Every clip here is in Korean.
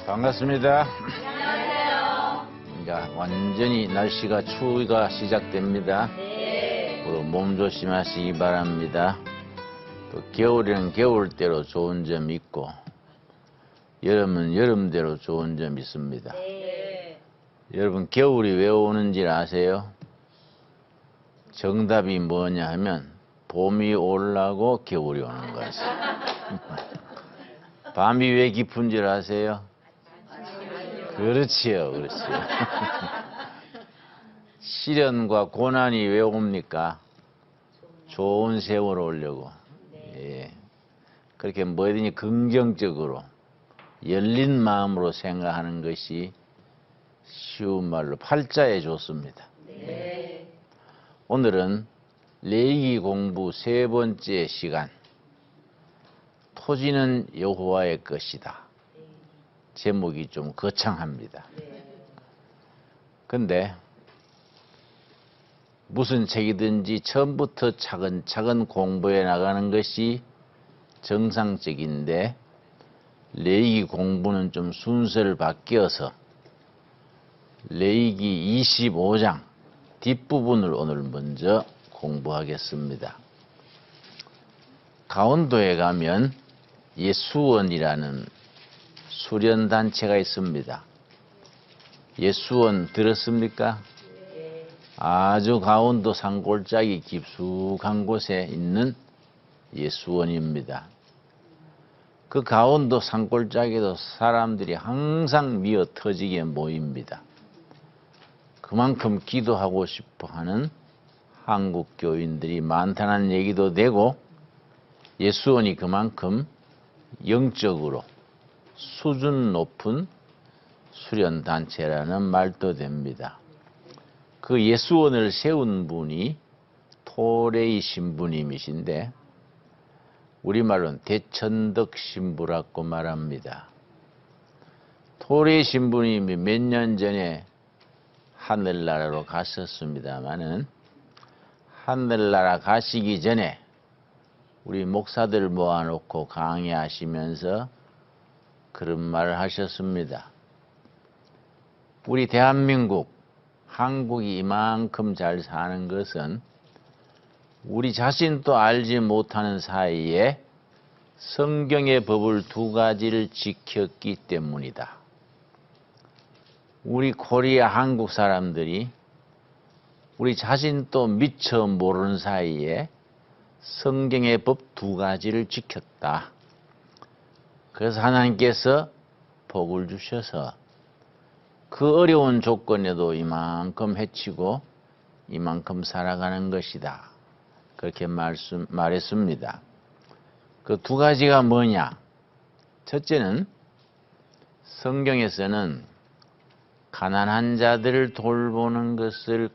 반갑습니다. 안녕하세요. 이제 완전히 날씨가 추위가 시작됩니다. 네. 몸 조심하시기 바랍니다. 또 겨울에는 겨울대로 좋은 점이 있고 여름은 여름대로 좋은 점이 있습니다. 네. 여러분 겨울이 왜 오는지 아세요? 정답이 뭐냐 하면 봄이 오려고 겨울이 오는 것이에요. 밤이 왜 깊은 줄 아세요? 그렇지요, 그렇지요. 시련과 고난이 왜 옵니까? 좋은 세월 오려고. 예. 그렇게 뭐든지 긍정적으로 열린 마음으로 생각하는 것이 쉬운 말로 팔자에 좋습니다. 네. 오늘은 레위기 공부 3번째 시간. 토지는 여호와의 것이다. 제목이 좀 거창합니다. 근데 무슨 책이든지 처음부터 차근차근 공부해 나가는 것이 정상적인데 레위기 공부는 좀 순서를 바뀌어서 레위기 25장 뒷부분을 오늘 먼저 공부하겠습니다. 강원도에 가면 예수원이라는 수련단체가 있습니다. 예수원 들었습니까? 아주 강원도 산골짜기 깊숙한 곳에 있는 예수원입니다. 그 강원도 산골짜기에도 사람들이 항상 미어 터지게 모입니다. 그만큼 기도하고 싶어하는 한국 교인들이 많다는 얘기도 되고 예수원이 그만큼 영적으로 수준 높은 수련단체라는 말도 됩니다. 그 예수원을 세운 분이 토레이 신부님이신데 우리말로는 대천덕 신부라고 말합니다. 토레이 신부님이 몇 년 전에 하늘나라로 가셨습니다마는 하늘나라 가시기 전에 우리 목사들 모아놓고 강의하시면서 그런 말을 하셨습니다. 우리 대한민국, 한국이 이만큼 잘 사는 것은 우리 자신도 알지 못하는 사이에 성경의 법을 2가지를 지켰기 때문이다. 우리 코리아 한국 사람들이 우리 자신도 미처 모르는 사이에 성경의 법 2가지를 지켰다. 그래서 하나님께서 복을 주셔서 그 어려운 조건에도 이만큼 해치고 이만큼 살아가는 것이다. 그렇게 말했습니다. 그 2가지가 뭐냐? 첫째는 성경에서는 가난한 자들을 돌보는 것을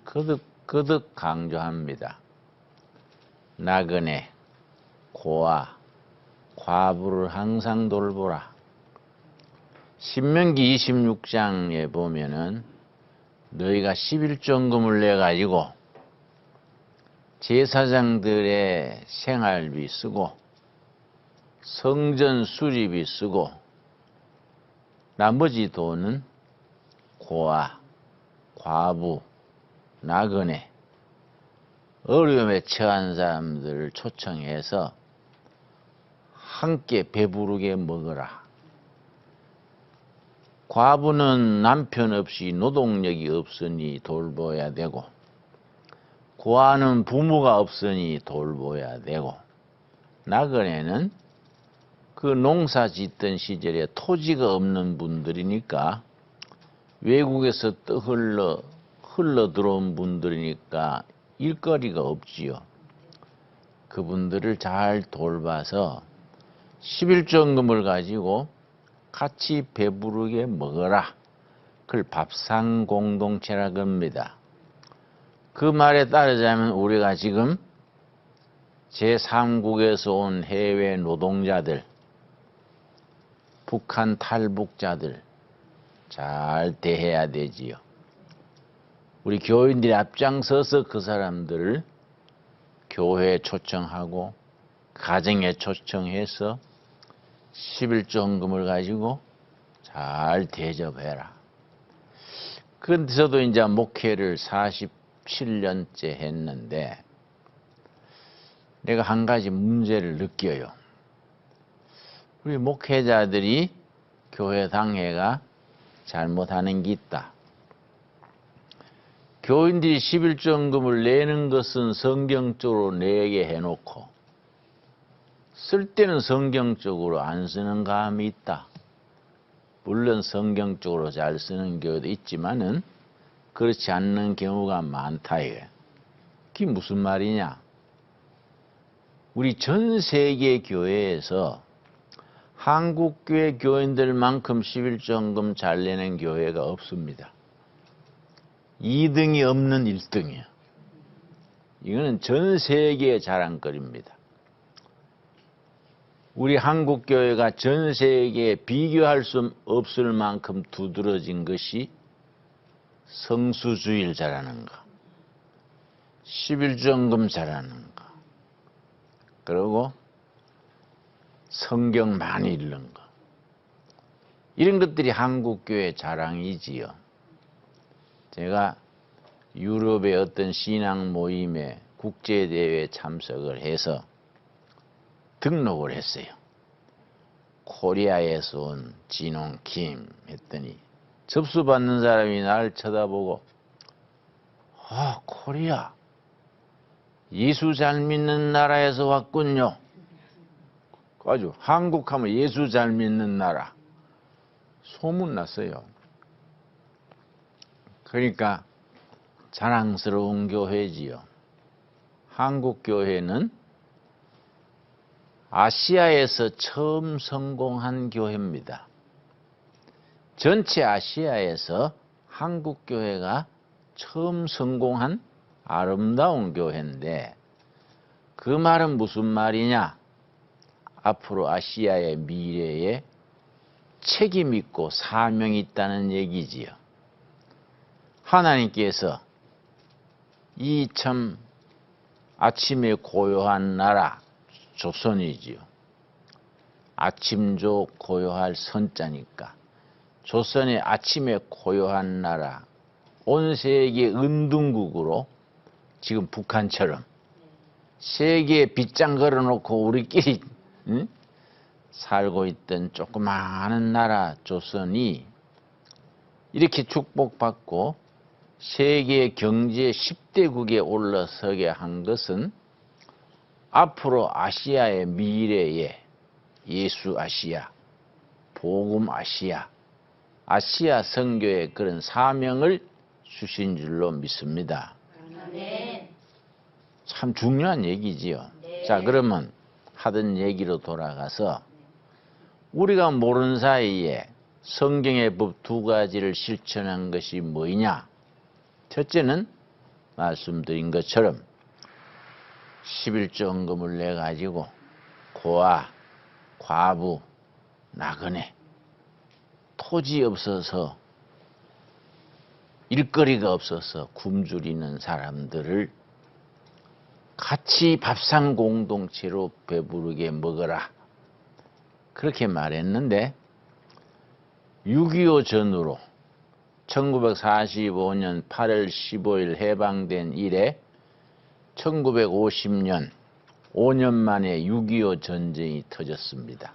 거듭 강조합니다. 나그네, 고아, 과부를 항상 돌보라. 신명기 26장에 보면은 너희가 11조금을 내가지고 제사장들의 생활비 쓰고 성전 수리비 쓰고 나머지 돈은 고아, 과부, 나그네, 어려움에 처한 사람들을 초청해서 함께 배부르게 먹어라. 과부는 남편 없이 노동력이 없으니 돌봐야 되고 고아는 부모가 없으니 돌봐야 되고 나그네는 그 농사 짓던 시절에 토지가 없는 분들이니까 외국에서 또 흘러 들어온 분들이니까 일거리가 없지요. 그분들을 잘 돌봐서 11조금을 가지고 같이 배부르게 먹어라. 그걸 밥상 공동체라고 합니다. 그 말에 따르자면 우리가 지금 제3국에서 온 해외 노동자들, 북한 탈북자들 잘 대해야 되지요. 우리 교인들이 앞장서서 그 사람들을 교회에 초청하고 가정에 초청해서 11조 헌금을 가지고 잘 잘 대접해라. 그런데 저도 이제 목회를 47년째 했는데 내가 한 가지 문제를 느껴요. 우리 목회자들이 교회 당회가 잘못하는 게 있다. 교인들이 11조금을 내는 것은 성경적으로 내게 해놓고 쓸 때는 성경적으로 안 쓰는 감이 있다. 물론 성경적으로 잘 쓰는 교회도 있지만은 그렇지 않는 경우가 많다 이게. 그게 무슨 말이냐? 우리 전 세계 교회에서 한국 교회 교인들만큼 11조금 잘 내는 교회가 없습니다. 2등이 없는 1등이에요. 이거는 전 세계의 자랑거리입니다. 우리 한국 교회가 전 세계에 비교할 수 없을 만큼 두드러진 것이 성수주의를 잘하는 거, 11조금 잘하는 거, 그리고 성경 많이 읽는 거. 이런 것들이 한국 교회의 자랑이지요. 제가 유럽의 어떤 신앙 모임에 국제대회에 참석을 해서 등록을 했어요. 코리아에서 온 진홍 김 했더니 접수받는 사람이 날 쳐다보고 코리아 예수 잘 믿는 나라에서 왔군요. 아주 한국하면 예수 잘 믿는 나라 소문났어요. 그러니까 자랑스러운 교회지요. 한국 교회는 아시아에서 처음 성공한 교회입니다. 전체 아시아에서 한국 교회가 처음 성공한 아름다운 교회인데 그 말은 무슨 말이냐? 앞으로 아시아의 미래에 책임 있고 사명이 있다는 얘기지요. 하나님께서 이 참 아침에 고요한 나라 조선이지요. 아침조 고요할 선자니까 조선의 아침에 고요한 나라 온 세계 은둔국으로 지금 북한처럼 세계에 빗장 걸어놓고 우리끼리 살고 있던 조그마한 나라 조선이 이렇게 축복받고 세계 경제 10대국에 올라서게 한 것은 앞으로 아시아의 미래에 예수 아시아, 복음 아시아, 아시아 선교의 그런 사명을 주신 줄로 믿습니다. 아멘. 참 중요한 얘기지요. 네. 자, 그러면 하던 얘기로 돌아가서 우리가 모르는 사이에 성경의 법 두 가지를 실천한 것이 뭐냐? 첫째는 말씀드린 것처럼 11조 헌금을 내가지고 고아, 과부, 나그네, 토지 없어서 일거리가 없어서 굶주리는 사람들을 같이 밥상 공동체로 배부르게 먹어라. 그렇게 말했는데 6.25 전후로 1945년 8월 15일 해방된 이래 1950년 5년 만에 6.25 전쟁이 터졌습니다.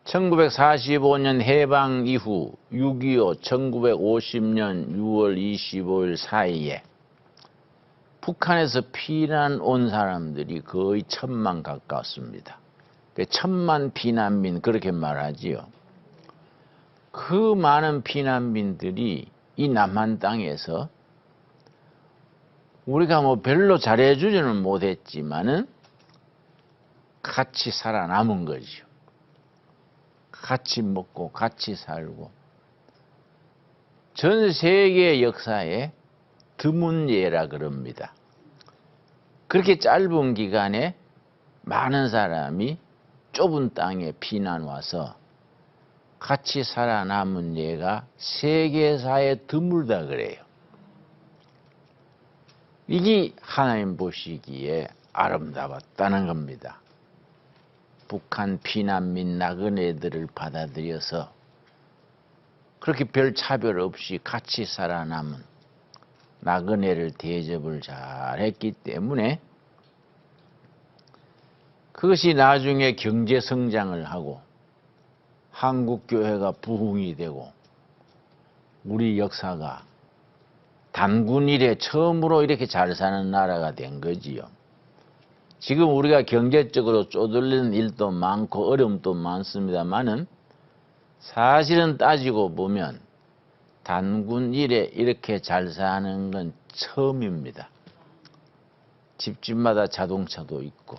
1945년 해방 이후 6.25 1950년 6월 25일 사이에 북한에서 피난 온 사람들이 거의 1,000만 가까웠습니다. 1,000만 피난민 그렇게 말하지요. 그 많은 피난민들이 이 남한 땅에서 우리가 뭐 별로 잘해주지는 못했지만은 같이 살아남은 거죠. 같이 먹고 같이 살고 전 세계 역사에 드문 예라 그럽니다. 그렇게 짧은 기간에 많은 사람이 좁은 땅에 피난 와서 같이 살아남은 예가 세계사에 드물다 그래요. 이게 하나님 보시기에 아름다웠다는 겁니다. 북한 피난민 나그네들을 받아들여서 그렇게 별 차별 없이 같이 살아남은 나그네를 대접을 잘 했기 때문에 그것이 나중에 경제 성장을 하고 한국 교회가 부흥이 되고 우리 역사가 단군 이래 처음으로 이렇게 잘 사는 나라가 된 거지요. 지금 우리가 경제적으로 쪼들리는 일도 많고 어려움도 많습니다만은 사실은 따지고 보면 단군 이래 이렇게 잘 사는 건 처음입니다. 집집마다 자동차도 있고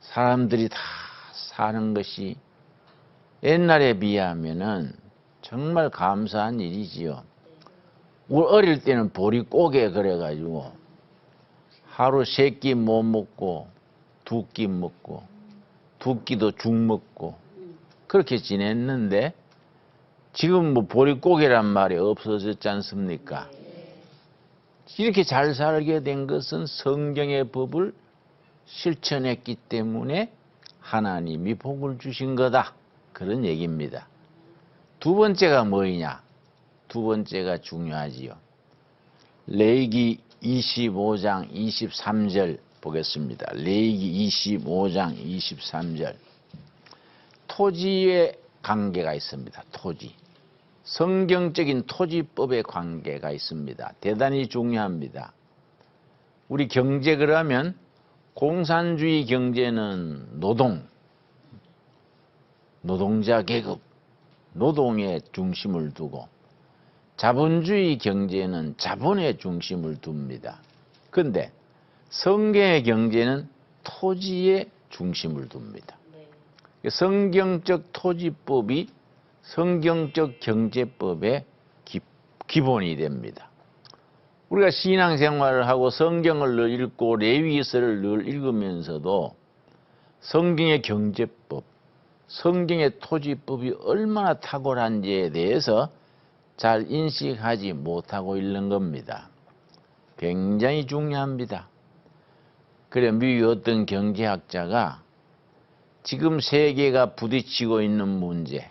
사람들이 다 사는 것이 옛날에 비하면은 정말 감사한 일이지요. 우리 어릴 때는 보릿고개 그래가지고 하루 3끼 못 먹고 2끼 먹고 2끼도 죽 먹고 그렇게 지냈는데 지금 뭐 보릿고개란 말이 없어졌지 않습니까? 이렇게 잘 살게 된 것은 성경의 법을 실천했기 때문에 하나님이 복을 주신 거다. 그런 얘기입니다. 두 번째가 뭐냐? 두 번째가 중요하지요. 레위기 25장 23절 보겠습니다. 레위기 25장 23절. 토지의 관계가 있습니다. 토지. 성경적인 토지법의 관계가 있습니다. 대단히 중요합니다. 우리 경제 그러면 공산주의 경제는 노동자 계급, 노동에 중심을 두고 자본주의 경제는 자본에 중심을 둡니다. 그런데 성경의 경제는 토지에 중심을 둡니다. 성경적 토지법이 성경적 경제법의 기본이 됩니다. 우리가 신앙생활을 하고 성경을 늘 읽고 레위기서를 늘 읽으면서도 성경의 경제법, 성경의 토지법이 얼마나 탁월한지에 대해서 잘 인식하지 못하고 있는 겁니다. 굉장히 중요합니다. 그래 미국 어떤 경제학자가 지금 세계가 부딪히고 있는 문제,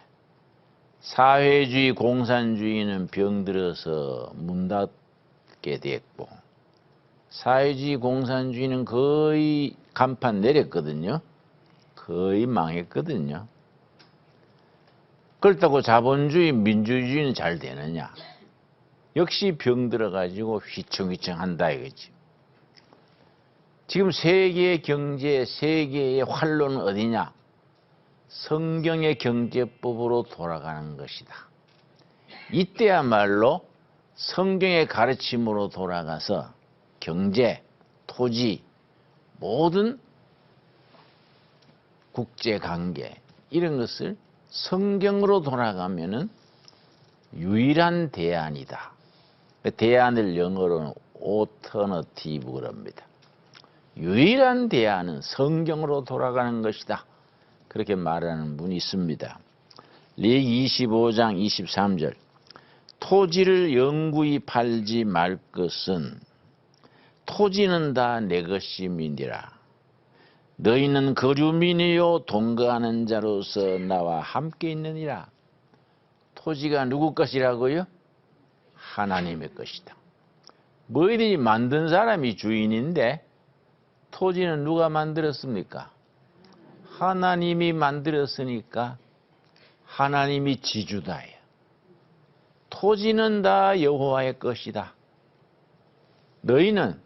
사회주의, 공산주의는 병들어서 문 닫게 됐고 사회주의, 공산주의는 거의 간판 내렸거든요. 거의 망했거든요. 그렇다고 자본주의, 민주주의는 잘 되느냐? 역시 병들어가지고 휘청휘청 한다 이거지. 지금 세계의 경제, 세계의 활로는 어디냐? 성경의 경제법으로 돌아가는 것이다. 이때야말로 성경의 가르침으로 돌아가서 경제, 토지, 모든 국제관계 이런 것을 성경으로 돌아가면은 유일한 대안이다. 대안을 영어로는 alternative 그럽니다. 유일한 대안은 성경으로 돌아가는 것이다. 그렇게 말하는 분이 있습니다. 레위기 25장 23절. 토지를 영구히 팔지 말 것은 토지는 다 내 것임이니라. 너희는 거주민이요 동거하는 자로서 나와 함께 있느니라. 토지가 누구 것이라고요? 하나님의 것이다. 너희들이 만든 사람이 주인인데 토지는 누가 만들었습니까? 하나님이 만들었으니까 하나님이 지주다예요. 토지는 다 여호와의 것이다. 너희는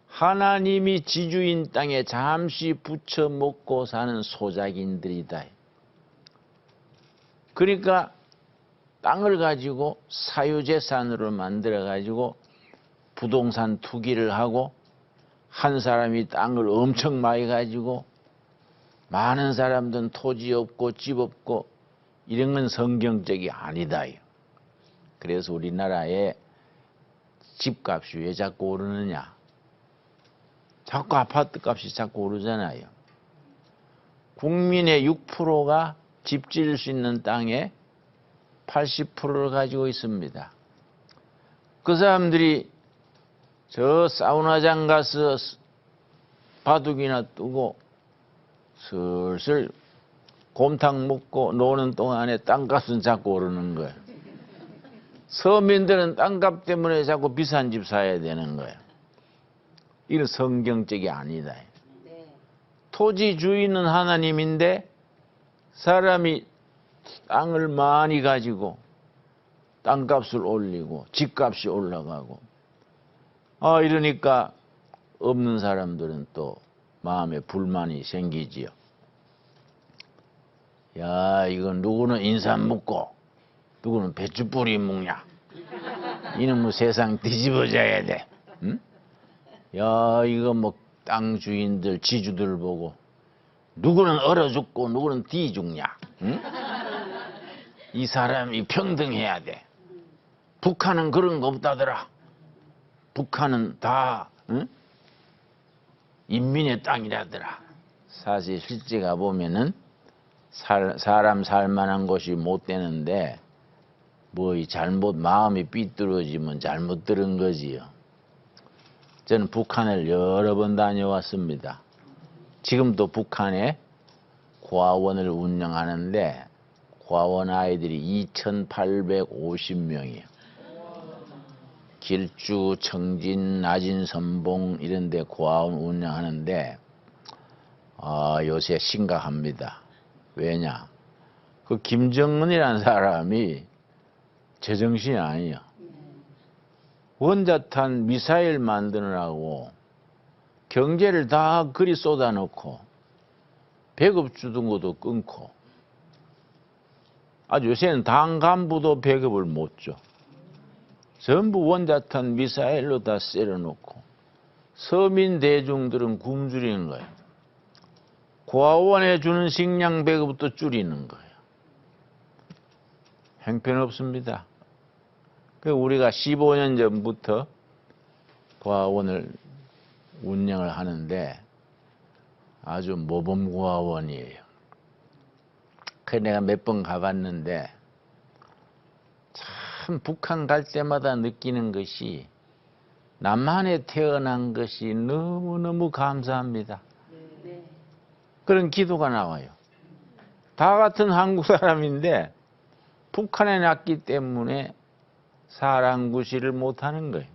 하나님이 지주인 땅에 잠시 부쳐 먹고 사는 소작인들이다. 그러니까 땅을 가지고 사유재산으로 만들어 가지고 부동산 투기를 하고 한 사람이 땅을 엄청 많이 가지고 많은 사람들은 토지 없고 집 없고 이런 건 성경적이 아니다. 그래서 우리나라에 집값이 왜 자꾸 오르느냐? 자꾸 아파트값이 자꾸 오르잖아요. 국민의 6%가 집 지을 수 있는 땅에 80%를 가지고 있습니다. 그 사람들이 저 사우나장 가서 바둑이나 뜨고 슬슬 곰탕 먹고 노는 동안에 땅값은 자꾸 오르는 거예요. 서민들은 땅값 때문에 자꾸 비싼 집 사야 되는 거예요. 이건 성경적이 아니다. 네. 토지 주인은 하나님인데 사람이 땅을 많이 가지고 땅값을 올리고 집값이 올라가고 이러니까 없는 사람들은 또 마음에 불만이 생기지요. 야, 이거 누구는 인삼 먹고 누구는 배추뿌리 먹냐. 이놈의 세상 뒤집어져야 돼. 응? 야, 이거 뭐 땅 주인들 지주들 보고 누구는 얼어 죽고 누구는 뒤 죽냐. 응? 이 사람이 평등해야 돼. 북한은 그런 거 없다더라. 북한은 다 응? 인민의 땅이라더라. 사실 실제 가보면은 사람 살만한 곳이 못 되는데 뭐 이 잘못 마음이 삐뚤어지면 잘못 들은 거지요. 저는 북한을 여러 번 다녀왔습니다. 지금도 북한에 고아원을 운영하는데 고아원 아이들이 2,850명이에요. 길주, 청진, 나진, 선봉 이런 데 고아원 운영하는데 요새 심각합니다. 왜냐? 그 김정은이라는 사람이 제정신이 아니야. 원자탄 미사일 만드느라고 경제를 다 그리 쏟아놓고 배급 주던 것도 끊고 요새는 당 간부도 배급을 못 줘. 전부 원자탄 미사일로 다 쎄려놓고 서민 대중들은 굶주리는 거예요. 고아원에 주는 식량 배급도 줄이는 거예요. 형편없습니다. 우리가 15년 전부터 고아원을 운영을 하는데 아주 모범 고아원이에요. 그래서 내가 몇 번 가봤는데 참 북한 갈 때마다 느끼는 것이 남한에 태어난 것이 너무너무 감사합니다. 네. 그런 기도가 나와요. 다 같은 한국 사람인데 북한에 났기 때문에 사랑구실을 못하는 거예요.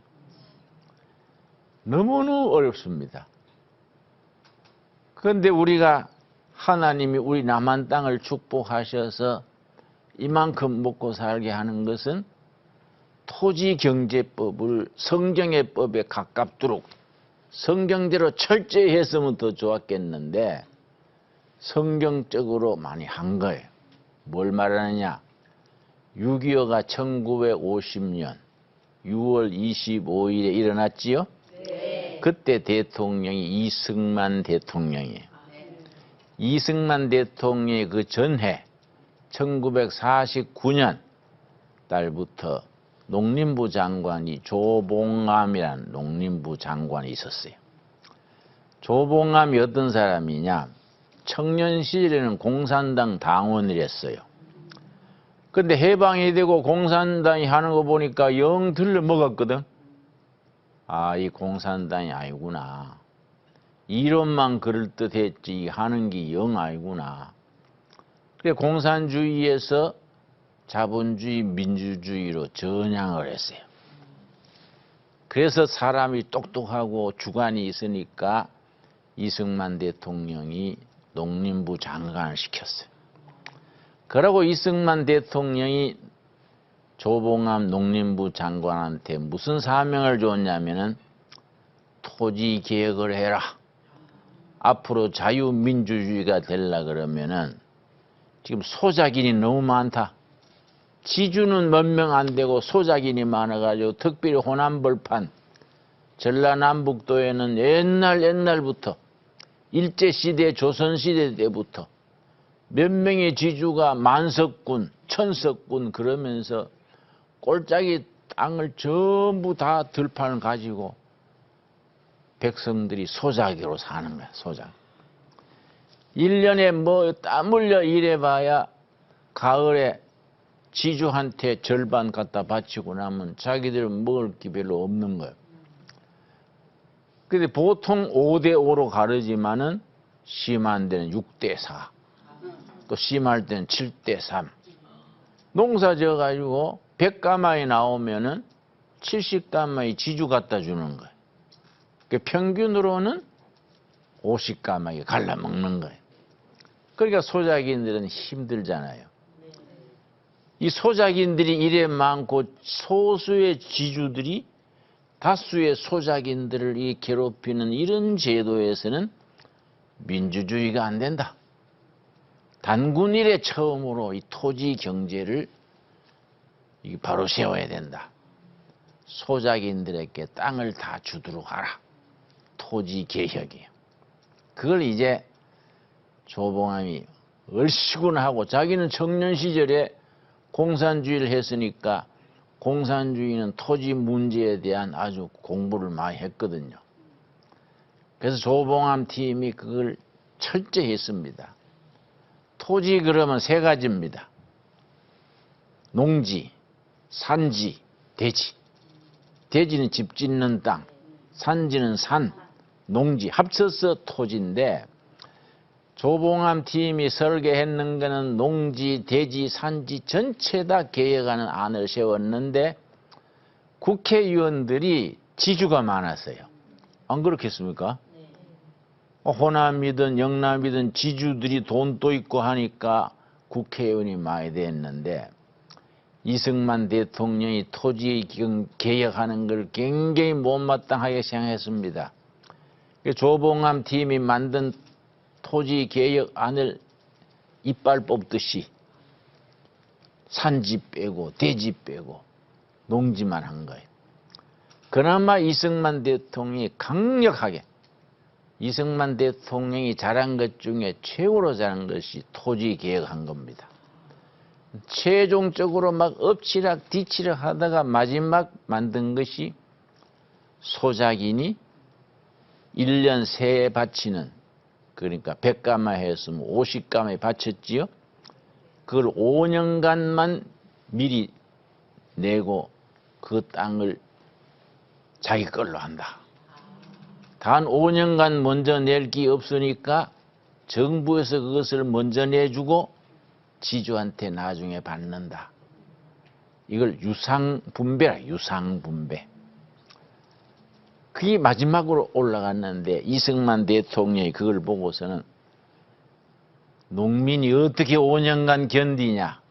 너무너무 어렵습니다. 그런데 우리가 하나님이 우리 남한 땅을 축복하셔서 이만큼 먹고 살게 하는 것은 토지경제법을 성경의 법에 가깝도록 성경대로 철저히 했으면 더 좋았겠는데 성경적으로 많이 한 거예요. 뭘 말하느냐? 6.25가 1950년 6월 25일에 일어났지요? 네. 그때 대통령이 이승만 대통령이에요. 네. 이승만 대통령의 그 전해 1949년 달부터 농림부 장관이 조봉암이라는 농림부 장관이 있었어요. 조봉암이 어떤 사람이냐? 청년 시절에는 공산당 당원이랬어요. 근데 해방이 되고 공산당이 하는 거 보니까 영 들러 먹었거든. 이 공산당이 아니구나. 이론만 그럴듯했지 하는 게 영 아니구나. 그래 공산주의에서 자본주의, 민주주의로 전향을 했어요. 그래서 사람이 똑똑하고 주관이 있으니까 이승만 대통령이 농림부 장관을 시켰어요. 그러고 이승만 대통령이 조봉암 농림부 장관한테 무슨 사명을 줬냐면은 토지 개혁을 해라. 앞으로 자유민주주의가 되려 그러면은 지금 소작인이 너무 많다. 지주는 몇 명 안 되고 소작인이 많아가지고 특별히 호남벌판 전라남북도에는 옛날부터 일제시대 조선시대 때부터 몇 명의 지주가 만석군 천석군 그러면서 꼴짝이 땅을 전부 다 들판을 가지고 백성들이 소작이로 사는 거야. 소작. 1년에 뭐 땀 흘려 일해봐야 가을에 지주한테 절반 갖다 바치고 나면 자기들은 먹을 게 별로 없는 거예요. 근데 보통 5대5로 가르지만은 심한 데는 6대4. 또 심할 때는 7대3. 농사 지어가지고 100가마이 나오면은 70가마이 지주 갖다 주는 거예요. 그 평균으로는 50가마이 갈라먹는 거예요. 그러니까 소작인들은 힘들잖아요. 이 소작인들이 이래 많고 소수의 지주들이 다수의 소작인들을 이 괴롭히는 이런 제도에서는 민주주의가 안 된다. 단군 이래 처음으로 이 토지 경제를 바로 세워야 된다. 소작인들에게 땅을 다 주도록 하라. 토지 개혁이에요. 그걸 이제 조봉암이 얼씨구나 하고 자기는 청년 시절에 공산주의를 했으니까 공산주의는 토지 문제에 대한 아주 공부를 많이 했거든요. 그래서 조봉암 팀이 그걸 철저히 했습니다. 토지 그러면 세 가지입니다. 농지, 산지, 대지. 대지는 집 짓는 땅, 산지는 산, 농지 합쳐서 토지인데 조봉암 팀이 설계했는 거는 농지, 대지, 산지 전체 다 개혁하는 안을 세웠는데 국회의원들이 지주가 많았어요. 안 그렇겠습니까? 호남이든 영남이든 지주들이 돈도 있고 하니까 국회의원이 많이 됐는데 이승만 대통령이 토지 개혁하는 걸 굉장히 못마땅하게 생각했습니다. 조봉암 팀이 만든 토지 개혁안을 이빨 뽑듯이 산지 빼고 대지 빼고 농지만 한 거예요. 그나마 이승만 대통령이 강력하게 이승만 대통령이 잘한 것 중에 최고로 잘한 것이 토지 개혁한 겁니다. 최종적으로 막 엎치락 뒤치락 하다가 마지막 만든 것이 소작인이 1년 새에 바치는 그러니까 100가마 했으면 50가마에 바쳤지요. 그걸 5년간만 미리 내고 그 땅을 자기 걸로 한다. 단 5년간 먼저 낼 게 없으니까 정부에서 그것을 먼저 내주고 지주한테 나중에 받는다. 이걸 유상분배라, 유상분배. 그게 마지막으로 올라갔는데 이승만 대통령이 그걸 보고서는 농민이 어떻게 5년간 견디냐.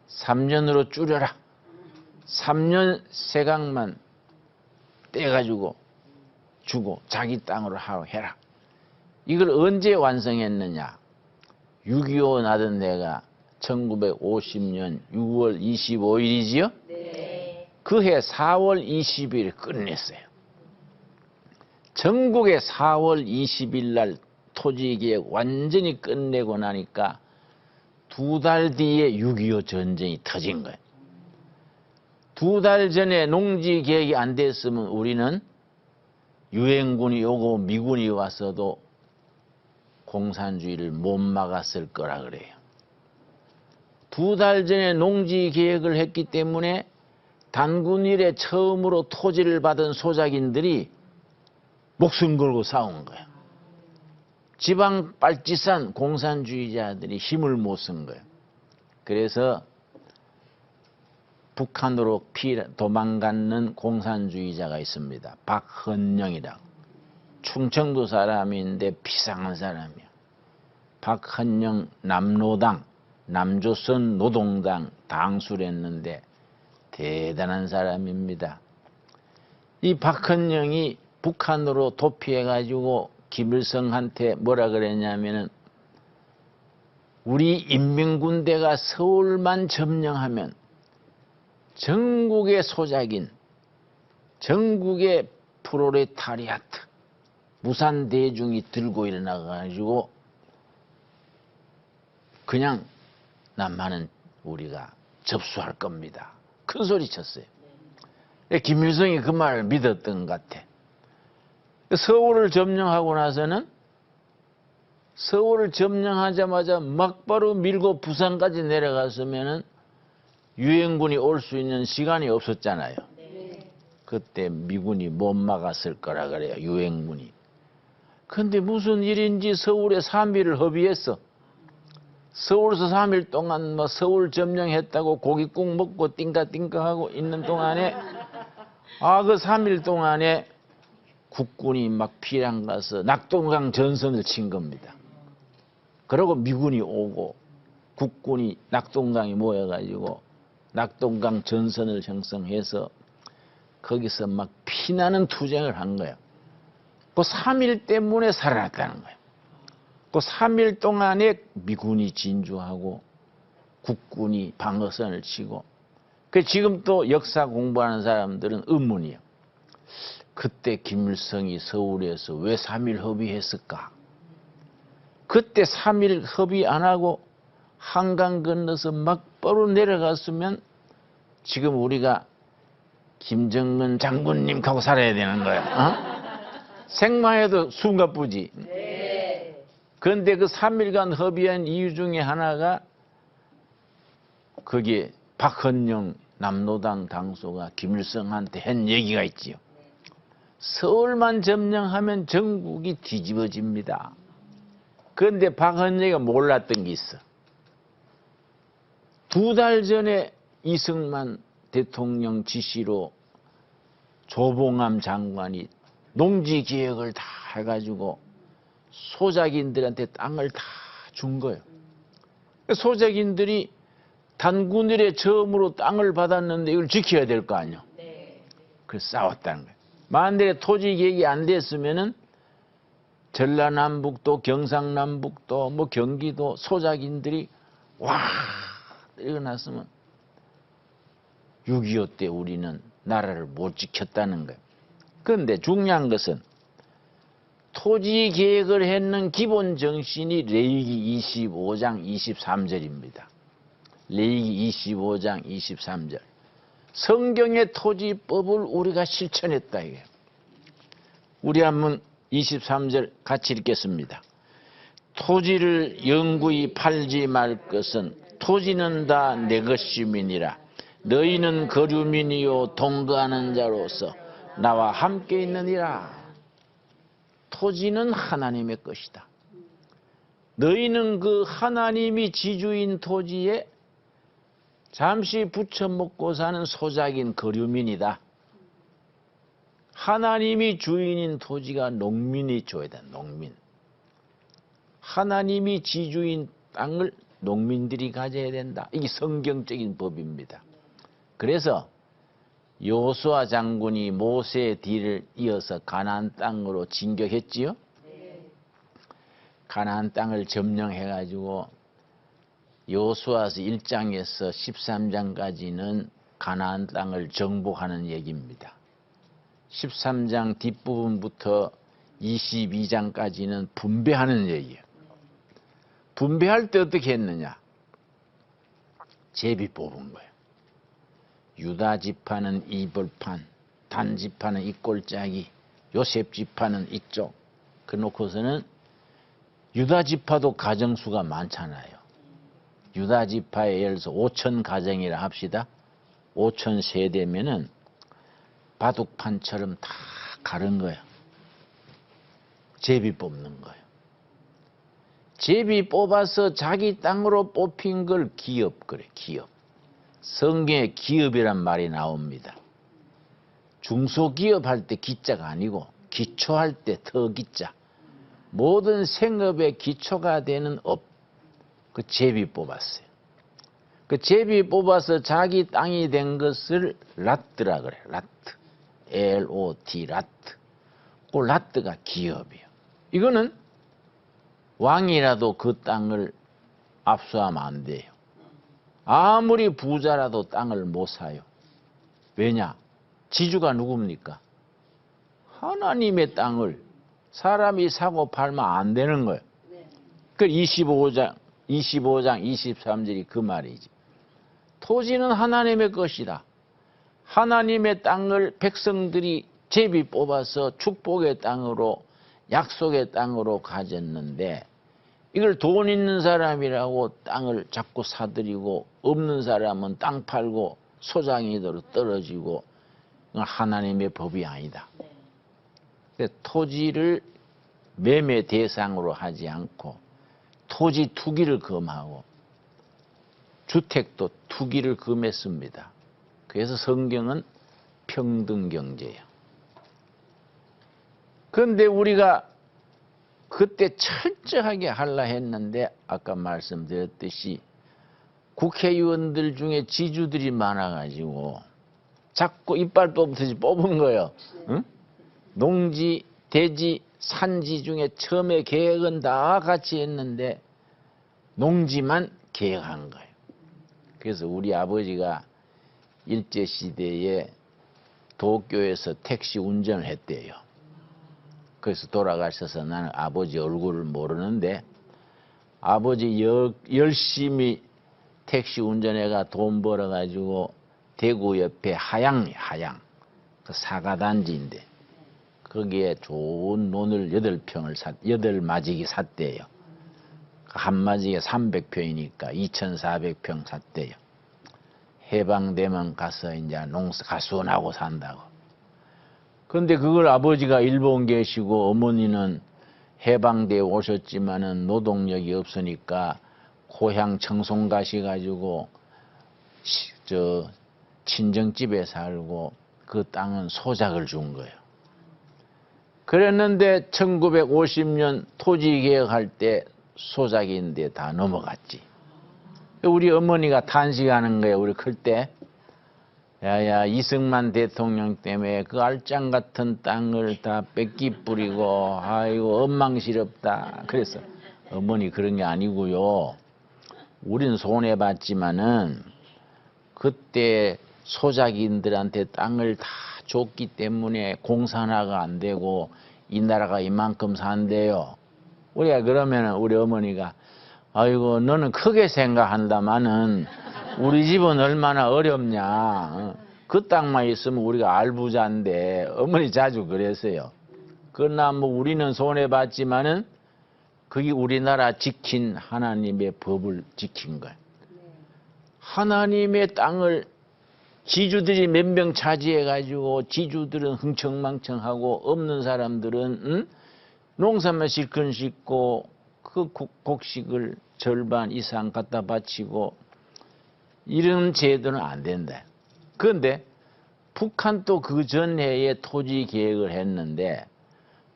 3년으로 줄여라. 3년 세강만 떼가지고 주고 자기 땅으로 해라. 이걸 언제 완성했느냐. 6.25 나던 데가 1950년 6월 25일이지요? 네. 그해 4월 20일에 끝냈어요. 전국에 4월 20일 날 토지개혁 완전히 끝내고 나니까 2달 뒤에 6.25 전쟁이 터진 거예요. 2달 전에 농지개혁이 안 됐으면 우리는 유엔군이 오고 미군이 왔어도 공산주의를 못 막았을 거라 그래요. 2달 전에 농지개혁을 했기 때문에 단군 이래 처음으로 토지를 받은 소작인들이 목숨 걸고 싸운 거예요. 지방 빨치산 공산주의자들이 힘을 못 쓴 거예요. 그래서 북한으로 도망가는 공산주의자가 있습니다. 박헌영이라고. 충청도 사람인데 비상한 사람이야. 박헌영 남노당, 남조선 노동당 당수를 했는데 대단한 사람입니다. 이 박헌영이 북한으로 도피해가지고 김일성한테 뭐라 그랬냐면은 우리 인민군대가 서울만 점령하면 전국의 소작인, 전국의 프롤레타리아트, 무산 대중이 들고 일어나가지고 그냥 남한은 우리가 접수할 겁니다. 큰 소리 쳤어요. 김일성이 그 말을 믿었던 것 같아. 서울을 점령하고 나서는 서울을 점령하자마자 막바로 밀고 부산까지 내려갔으면은 유엔군이 올 수 있는 시간이 없었잖아요. 그때 미군이 못 막았을 거라 그래요. 유엔군이. 근데 무슨 일인지 서울에 3일을 허비했어. 서울서 3일 동안 뭐 서울 점령했다고 고깃국 먹고 띵까띵까하고 있는 동안에 그 3일 동안에 국군이 막 피랑 가서 낙동강 전선을 친 겁니다. 그러고 미군이 오고 국군이 낙동강에 모여가지고 낙동강 전선을 형성해서 거기서 막 피나는 투쟁을 한 거예요. 그 3일 때문에 살아났다는 거예요. 그 3일 동안에 미군이 진주하고 국군이 방어선을 치고 그 지금 또 역사 공부하는 사람들은 의문이에요. 그때 김일성이 서울에서 왜 3일 협의했을까? 그때 3일 협의 안 하고 한강 건너서 막바로 내려갔으면 지금 우리가 김정은 장군님 하고 살아야 되는 거예요. 생마해도 숨가쁘지. 그런데 그 3일간 협의한 이유 중에 하나가 거기에 박헌영 남로당 당소가 김일성한테 한 얘기가 있지요. 서울만 점령하면 전국이 뒤집어집니다. 그런데 박헌영이가 몰랐던 게 있어. 2달 전에 이승만 대통령 지시로 조봉암 장관이 농지 계획을 다 해가지고 소작인들한테 땅을 다 준 거예요. 소작인들이 단군 이래 처음으로 땅을 받았는데 이걸 지켜야 될 거 아니에요. 그래서 싸웠다는 거예요. 만약에 토지 계획이 안 됐으면은 전라남북도 경상남북도 뭐 경기도 소작인들이 와 일어났으면 6.25 때 우리는 나라를 못 지켰다는 거예요. 그런데 중요한 것은 토지 계획을 했는 기본 정신이 레위기 25장 23절입니다. 레위기 25장 23절. 성경의 토지법을 우리가 실천했다 이게. 우리 한번 23절 같이 읽겠습니다. 토지를 영구히 팔지 말 것은 토지는 다 내 것임이니라. 너희는 거류민이요 동거하는 자로서 나와 함께 있느니라. 토지는 하나님의 것이다. 너희는 그 하나님이 지주인 토지에 잠시 부쳐먹고 사는 소작인 거류민이다. 하나님이 주인인 토지가 농민이 줘야 돼. 농민. 하나님이 지주인 땅을 농민들이 가져야 된다. 이게 성경적인 법입니다. 그래서 여호수아 장군이 모세의 뒤를 이어서 가나안 땅으로 진격했지요. 가나안 땅을 점령해가지고 여호수아서 1장에서 13장까지는 가나안 땅을 정복하는 얘기입니다. 13장 뒷부분부터 22장까지는 분배하는 얘기예요. 분배할 때 어떻게 했느냐? 제비 뽑은 거예요. 유다 지파는 이 벌판, 단 지파는 이 꼴짜기, 요셉 지파는 이쪽. 그놓고서는 유다 지파도 가정수가 많잖아요. 유다 지파에 예를 들어서 5천 가정이라 합시다. 5천 세대면은 바둑판처럼 다 가른 거예요. 제비 뽑는 거예요. 제비 뽑아서 자기 땅으로 뽑힌 걸 기업 그래, 기업. 성경에 기업이란 말이 나옵니다. 중소기업 할 때 기자가 아니고 기초할 때 더 기자. 모든 생업의 기초가 되는 업. 그 제비 뽑았어요. 그 제비 뽑아서 자기 땅이 된 것을 라트라 그래. 라트. L-O-T, 라트. 그 라트가 기업이에요. 이거는 왕이라도 그 땅을 압수하면 안 돼요. 아무리 부자라도 땅을 못 사요. 왜냐? 지주가 누굽니까? 하나님의 땅을 사람이 사고 팔면 안 되는 거예요. 그 25장 23절이 그 말이지. 토지는 하나님의 것이다. 하나님의 땅을 백성들이 제비 뽑아서 축복의 땅으로 약속의 땅으로 가졌는데 이걸 돈 있는 사람이라고 땅을 자꾸 사들이고 없는 사람은 땅 팔고 소장이대로 떨어지고 하나님의 법이 아니다. 토지를 매매 대상으로 하지 않고 토지 투기를 금하고 주택도 투기를 금했습니다. 그래서 성경은 평등경제예요. 그런데 우리가 그때 철저하게 하려 했는데 아까 말씀드렸듯이 국회의원들 중에 지주들이 많아가지고 자꾸 이빨도 없듯이 뽑은 거예요. 응? 농지, 대지, 산지 중에 처음에 계획은 다 같이 했는데 농지만 계획한 거예요. 그래서 우리 아버지가 일제시대에 도쿄에서 택시 운전을 했대요. 그래서 돌아가셔서 나는 아버지 얼굴을 모르는데 아버지 열심히 택시 운전해가 돈 벌어가지고 대구 옆에 하양 그 사과단지인데 거기에 좋은 논을 8마지기 샀대요. 한 마지기에 300평이니까 2,400평 샀대요. 해방되면 가서 이제 가수원하고 산다고. 그런데 그걸 아버지가 일본 계시고 어머니는 해방돼 오셨지만은 노동력이 없으니까 고향 청송 가셔가지고 친정집에 살고 그 땅은 소작을 준 거예요. 그랬는데 1950년 토지 개혁할 때 소작인데 다 넘어갔지. 우리 어머니가 탄식하는 거예요. 우리 클 때. 야야 이승만 대통령 때문에 그 알짱 같은 땅을 다 뺏기 뿌리고 아이고 엉망스럽다. 그래서 어머니 그런 게 아니고요. 우린 손해봤지만은 그때 소작인들한테 땅을 다 줬기 때문에 공산화가 안 되고 이 나라가 이만큼 산대요. 우리가 그러면은 우리 어머니가 아이고 너는 크게 생각한다마는 우리 집은 얼마나 어렵냐. 그 땅만 있으면 우리가 알부자인데 어머니 자주 그랬어요. 그러나 뭐 우리는 손해봤지만은 그게 우리나라 지킨 하나님의 법을 지킨 거예요. 하나님의 땅을 지주들이 몇 명 차지해가지고 지주들은 흥청망청하고 없는 사람들은 농사만 실컷 짓고 그 곡식을 절반 이상 갖다 바치고 이런 제도는 안 된다. 그런데 북한도 그 전해에 토지 계획을 했는데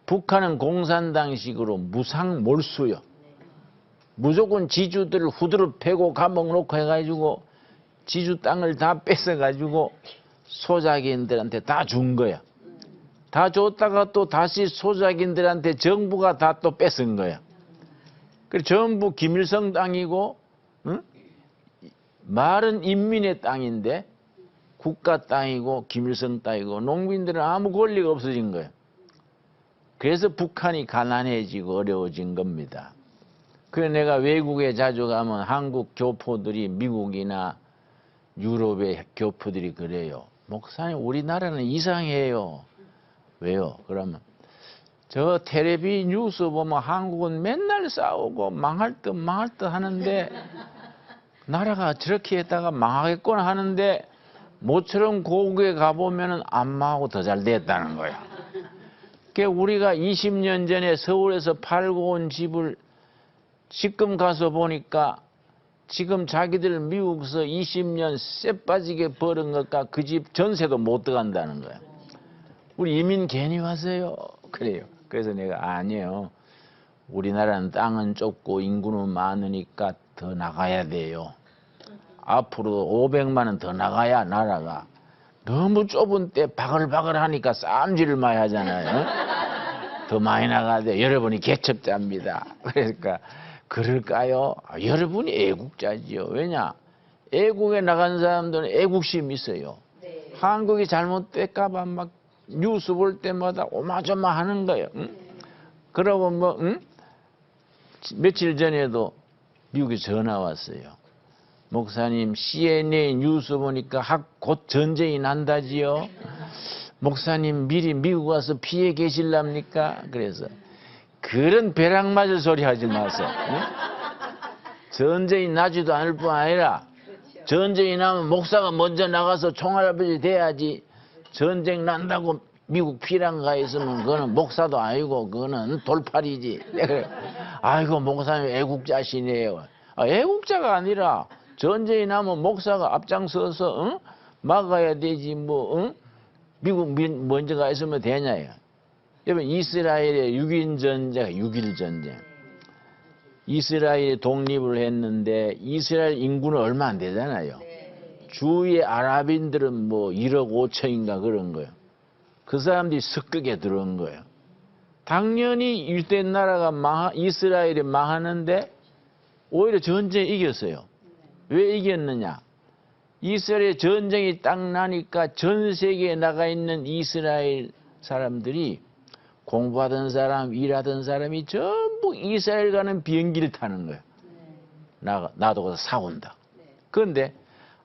북한은 공산당식으로 무상몰수요. 무조건 지주들을 후드를 패고 감옥 놓고 해가지고 지주 땅을 다 뺏어가지고 소작인들한테 다 준 거야. 다 줬다가 또 다시 소작인들한테 정부가 다 또 뺏은 거야. 그래서 전부 김일성 땅이고, 응? 말은 인민의 땅인데 국가 땅이고 김일성 땅이고 농민들은 아무 권리가 없어진 거예요. 그래서 북한이 가난해지고 어려워진 겁니다. 그래서 내가 외국에 자주 가면 한국 교포들이 미국이나 유럽의 교포들이 그래요. 목사님 우리나라는 이상해요. 왜요? 그러면 저 텔레비 뉴스 보면 한국은 맨날 싸우고 망할 듯 하는데 나라가 저렇게 했다가 망하겠구나 하는데 모처럼 고국에 가보면은 안 망하고 더 잘 됐다는 거야. 그러니까 우리가 20년 전에 서울에서 팔고 온 집을 지금 가서 보니까 지금 자기들 미국에서 20년 쎄 빠지게 벌은 것과 그 집 전세도 못 들어간다는 거야. 우리 이민 괜히 왔어요. 그래요. 그래서 내가 아니에요. 우리나라는 땅은 좁고 인구는 많으니까 더 나가야 돼요. 앞으로 500만 원 더 나가야 나라가. 너무 좁은 때 바글바글 하니까 쌈질을 많이 하잖아요. 더 많이 나가야 돼. 여러분이 개척자입니다. 그러니까 그럴까요? 여러분이 애국자지요. 왜냐? 애국에 나간 사람들은 애국심이 있어요. 네. 한국이 잘못될까봐 막 뉴스 볼 때마다 오마조마 하는 거예요. 응? 그러고 뭐 며칠 전에도 미국에 전화 왔어요. 목사님 CNN 뉴스 보니까 곧 전쟁이 난다지요. 목사님 미리 미국 와서 피해 계실랍니까? 그래서 그런 벼락 맞을 소리 하지 마세요. 응? 전쟁이 나지도 않을 뿐 아니라 전쟁이 나면 목사가 먼저 나가서 총알아버지 돼야지. 전쟁 난다고 미국 피랑 가 있으면 그거는 목사도 아니고 그거는 돌팔이지. 아이고 목사님 애국자시네요. 애국자가 아니라 전쟁이 나면 목사가 앞장서서 응? 막아야 되지 뭐 응? 미국 먼저가 있으면 되냐요. 여러분 이스라엘의 6일 전쟁, 6일 전쟁. 이스라엘이 독립을 했는데 이스라엘 인구는 얼마 안 되잖아요. 주위의 아랍인들은 뭐 1억 5천인가 그런 거예요. 그 사람들이 습격에 들어온 거예요. 당연히 유대인 나라가 이스라엘이 망하는데 오히려 전쟁에 이겼어요. 왜 이겼느냐? 이스라엘 전쟁이 딱 나니까 전 세계에 나가 있는 이스라엘 사람들이 공부하던 사람, 일하던 사람이 전부 이스라엘 가는 비행기를 타는 거예요. 나도 가서 사온다. 그런데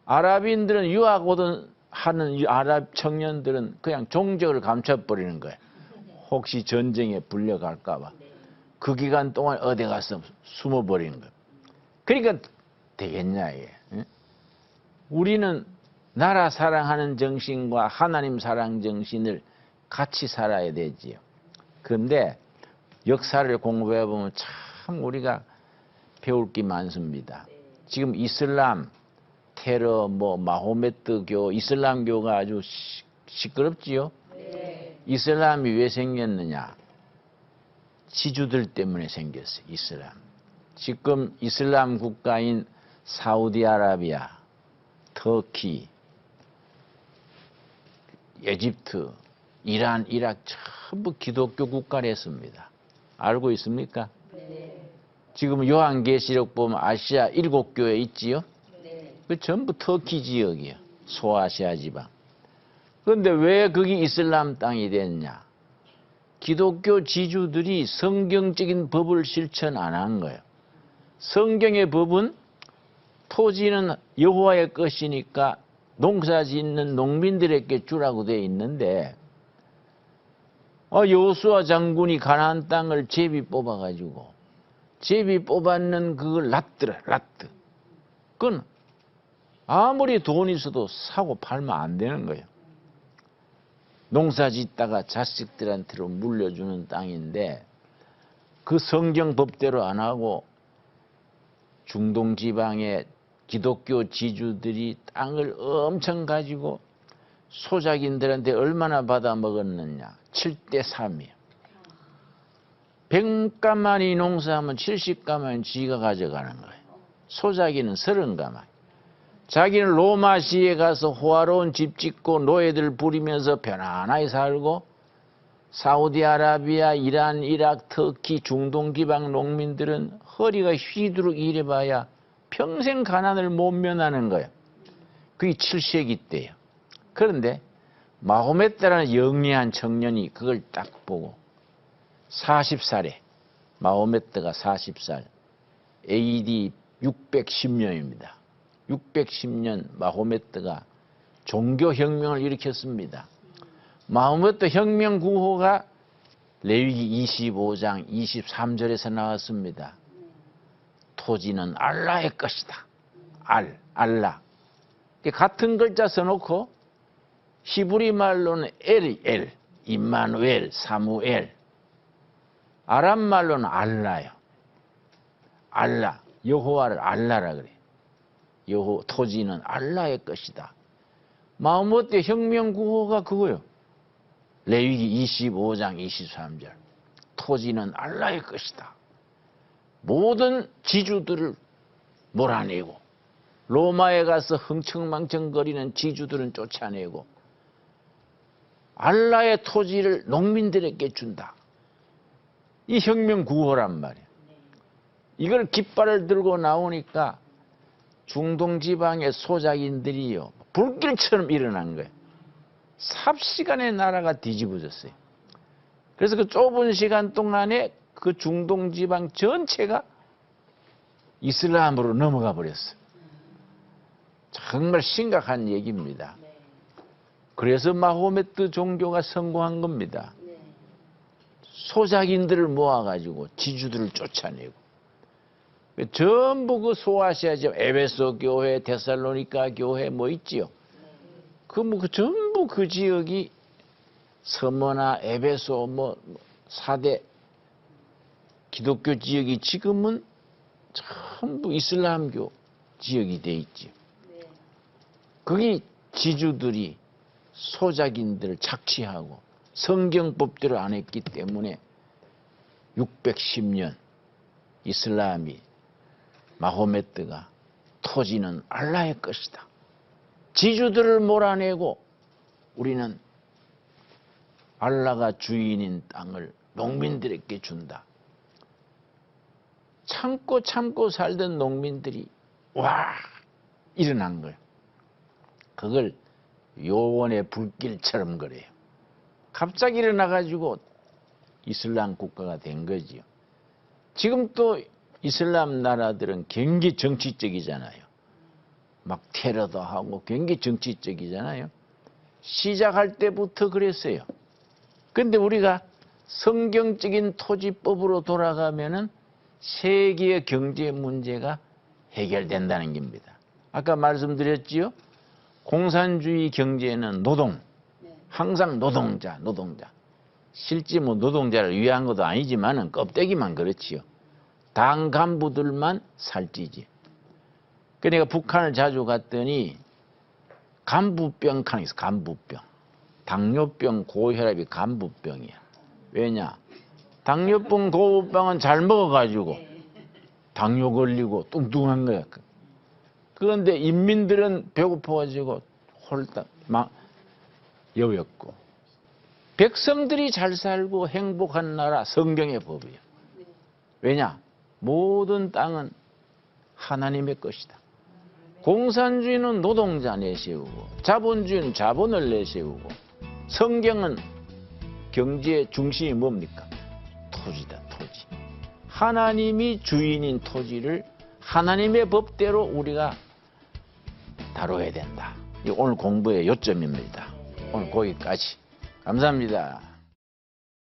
아랍인들은 유학 오던 하는 아랍 청년들은 그냥 종적을 감춰버리는 거예요. 혹시 전쟁에 불려갈까 봐. 그 기간 동안 어디 가서 숨어버리는 거예요. 그러니까 되겠냐 이게. 우리는 나라 사랑하는 정신과 하나님 사랑 정신을 같이 살아야 되지요. 그런데 역사를 공부해 보면 참 우리가 배울 게 많습니다. 지금 이슬람, 테러, 뭐 마호메트교, 이슬람교가 아주 시끄럽지요. 이슬람이 왜 생겼느냐? 지주들 때문에 생겼어요. 이슬람. 지금 이슬람 국가인 사우디아라비아, 터키, 에집트, 이란, 이락 전부 기독교 국가랬습니다. 알고 있습니까? 지금 요한계시록 보면 아시아 7교회 있지요? 그 전부 터키 지역이에요. 소아시아 지방. 그런데 왜 거기 이슬람 땅이 됐냐? 기독교 지주들이 성경적인 법을 실천 안 한 거예요. 성경의 법은 토지는 여호와의 것이니까 농사 짓는 농민들에게 주라고 되어 있는데 여호수아 장군이 가나안 땅을 제비 뽑아가지고 제비 뽑았는 그걸 놨더라. 그건 아무리 돈 있어도 사고 팔면 안 되는 거예요. 농사 짓다가 자식들한테로 물려주는 땅인데 그 성경 법대로 안 하고 중동 지방의 기독교 지주들이 땅을 엄청 가지고 소작인들한테 얼마나 받아 먹었느냐. 7대 3이에요. 100가마니 농사하면 70가마니 지가 가져가는 거예요. 소작이는 30가마니. 자기는 로마시에 가서 호화로운 집 짓고 노예들 부리면서 편안하게 살고 사우디아라비아, 이란, 이락, 터키, 중동 지방 농민들은 허리가 휘도록 일해봐야 평생 가난을 못 면하는 거예요. 그게 7세기 때예요. 그런데 마호메트라는 영리한 청년이 그걸 딱 보고 40살에 마호메트가 40살 AD 610년입니다. 610년 마호메트가 종교혁명을 일으켰습니다. 마호메트 혁명 구호가 레위기 25장 23절에서 나왔습니다. 토지는 알라의 것이다. 알라. 같은 글자 써놓고 히브리 말로는 엘, 임마누엘, 사무엘. 아랍 말로는 알라요. 알라, 여호와를 알라라 그래. 토지는 알라의 것이다. 마호메트 혁명 구호가 그거요. 레위기 25장 23절. 토지는 알라의 것이다. 모든 지주들을 몰아내고 로마에 가서 흥청망청거리는 지주들은 쫓아내고 알라의 토지를 농민들에게 준다. 이 혁명 구호란 말이에요. 이걸 깃발을 들고 나오니까 중동 지방의 소작인들이요 불길처럼 일어난 거예요. 삽시간에 나라가 뒤집어졌어요. 그래서 그 좁은 시간 동안에 그 중동 지방 전체가 이슬람으로 넘어가 버렸어요. 정말 심각한 얘기입니다. 그래서 마호메트 종교가 성공한 겁니다. 소작인들을 모아가지고 지주들을 쫓아내고 전부 그 소아시아 지역 에베소 교회, 데살로니가 교회 뭐 있지요. 전부 그 지역이 서머나 에베소 뭐 4대 기독교 지역이 지금은 전부 이슬람교 지역이 돼 있지. 네. 거기 지주들이 소작인들을 착취하고 성경법대로 안 했기 때문에 610년 이슬람이 마호메트가 토지는 알라의 것이다. 지주들을 몰아내고 우리는 알라가 주인인 땅을 농민들에게 준다. 참고 살던 농민들이 와 일어난 거예요. 그걸 요원의 불길처럼 그래요. 갑자기 일어나가지고 이슬람 국가가 된 거지요. 지금 또 이슬람 나라들은 굉장히 정치적이잖아요. 막 테러도 하고 굉장히 정치적이잖아요. 시작할 때부터 그랬어요. 근데 우리가 성경적인 토지법으로 돌아가면은 세계의 경제 문제가 해결된다는 겁니다. 아까 말씀드렸지요. 공산주의 경제는 노동, 항상 노동자. 실제 뭐 노동자를 위한 것도 아니지만은 껍데기만 그렇지요. 당 간부들만 살찌지. 그러니까 북한을 자주 갔더니 간부병 칸이 있어. 간부병. 당뇨병, 고혈압이 간부병이야. 왜냐? 당뇨병, 고혈압은 잘 먹어가지고 당뇨 걸리고 뚱뚱한 거야. 그런데 인민들은 배고파가지고 홀딱 막 여였고. 백성들이 잘 살고 행복한 나라 성경의 법이에요. 왜냐? 모든 땅은 하나님의 것이다. 공산주의는 노동자 내세우고 자본주의는 자본을 내세우고 성경은 경제의 중심이 뭡니까? 토지다, 토지. 하나님이 주인인 토지를 하나님의 법대로 우리가 다뤄야 된다. 이 오늘 공부의 요점입니다. 오늘 거기까지. 감사합니다.